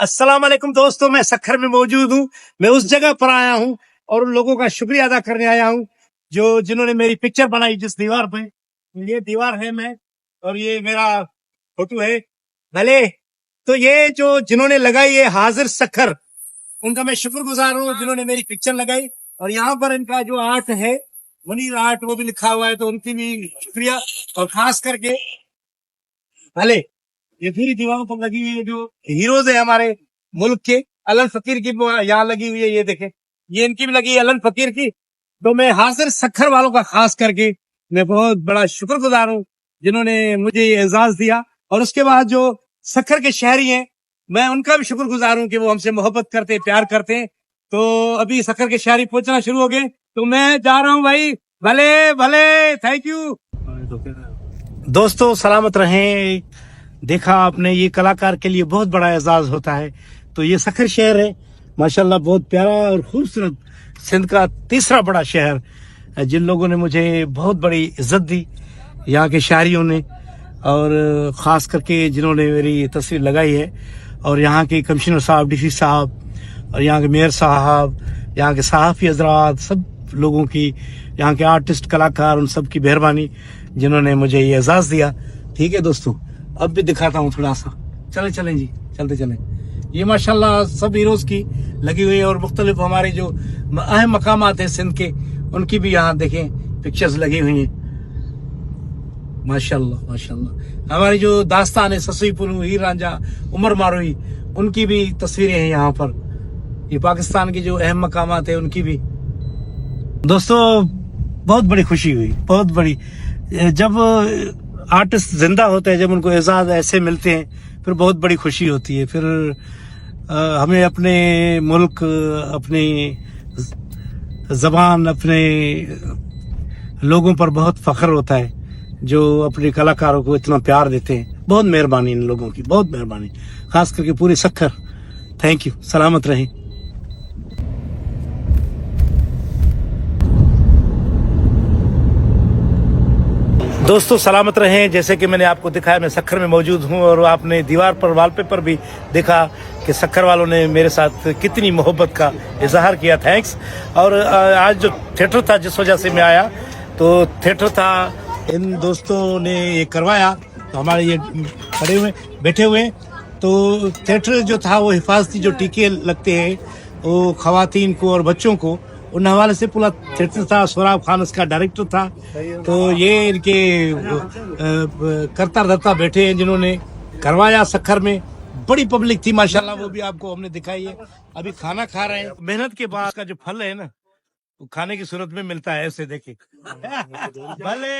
अस्सलाम वालेकुम दोस्तों, मैं सखर में मौजूद हूँ। मैं उस जगह पर आया हूँ और उन लोगों का शुक्रिया अदा करने आया हूँ जो जिन्होंने मेरी पिक्चर बनाई जिस दीवार पे। ये दीवार है मैं और ये मेरा फोटो है। भले तो ये जो जिन्होंने लगाई ये हाजिर सखर, उनका मैं शुक्रगुजार हूँ जिन्होंने मेरी पिक्चर लगाई। और यहाँ पर इनका जो आर्ट है मुनीर आर्ट वो भी लिखा हुआ है, तो उनकी भी शुक्रिया। और खास करके भले ये पूरी दीवारों पर लगी हुई है जो हीरोज है हमारे मुल्क के, अलन फकीर की यहाँ लगी हुई है। ये देखें, ये इनकी भी लगी है अलन फकीर की। तो मैं हाजिर सखर वालों का खास करके मैं बहुत बड़ा शुक्रगुजार हूँ जिन्होंने मुझे ये एजाज दिया। और उसके बाद जो सखर के शहरी हैं मैं उनका भी शुक्रगुजार हूँ कि वो हमसे मोहब्बत करते प्यार करते हैं। तो अभी सखर के शहरी पहुंचना शुरू हो गए, तो मैं जा रहा हूँ भाई। भले भले, थैंक यू दोस्तों, सलामत रहें। देखा आपने, ये कलाकार के लिए बहुत बड़ा एजाज होता है। तो ये सखर शहर है माशाल्लाह, बहुत प्यारा और खूबसूरत, सिंध का तीसरा बड़ा शहर जिन लोगों ने मुझे बहुत बड़ी इज्जत दी, यहाँ के शायरियों ने, और ख़ास करके जिन्होंने मेरी तस्वीर लगाई है। और यहाँ के कमिश्नर साहब, डीसी साहब, और यहाँ के मेयर साहब, यहाँ के सहाफ़ी हजरात, सब लोगों की, यहाँ के आर्टिस्ट कलाकार, उन सब की मेहरबानी जिन्होंने मुझे ये एजाज़ दिया। ठीक है दोस्तों, अब भी दिखाता हूँ थोड़ा सा। चलें जी, चलते चलें। ये माशाल्लाह सब हीरोज़ की लगी हुई है और मुख्तलिफ हमारे जो अहम मकामात हैं सिंध के, उनकी भी यहाँ देखें पिक्चर्स लगी हुई हैं। माशाल्लाह माशाल्लाह। हमारी जो दास्तान है ससुई पुनू, हीर रांझा, उमर मारूई, उनकी भी तस्वीरें हैं यहाँ पर। ये पाकिस्तान की जो अहम मकामात है उनकी भी। दोस्तों बहुत बड़ी खुशी हुई, बहुत बड़ी, जब आर्टिस्ट जिंदा होते हैं, जब उनको एजाज ऐसे मिलते हैं, फिर बहुत बड़ी खुशी होती है। फिर हमें अपने मुल्क, अपनी जबान, अपने लोगों पर बहुत फख्र होता है जो अपने कलाकारों को इतना प्यार देते हैं। बहुत मेहरबानी इन लोगों की, बहुत मेहरबानी, खास करके पूरी सखर। थैंक यू, सलामत रहें। दोस्तों सलामत रहें। जैसे कि मैंने आपको दिखाया, मैं सखर में मौजूद हूं और आपने दीवार पर वॉलपेपर भी देखा कि सखर वालों ने मेरे साथ कितनी मोहब्बत का इजहार किया। थैंक्स। और आज जो थिएटर था जिस वजह से मैं आया, तो थिएटर था इन दोस्तों ने ये करवाया, तो हमारे ये खड़े हुए बैठे हुए। तो थिएटर जो था वो हिफाजती जो टीके लगते हैं वो खवातीन को और बच्चों को, उन हवाले से पूरा थिएटर था। सोराब खान इसका डायरेक्टर था। तो ये इनके करता धरता बैठे हैं जिन्होंने करवाया सखर में। बड़ी पब्लिक थी माशाल्लाह, वो भी आपको हमने दिखाई है। अभी खाना खा रहे हैं। मेहनत के बाद का जो फल है ना, वो खाने की सूरत में मिलता है। ऐसे देखे भले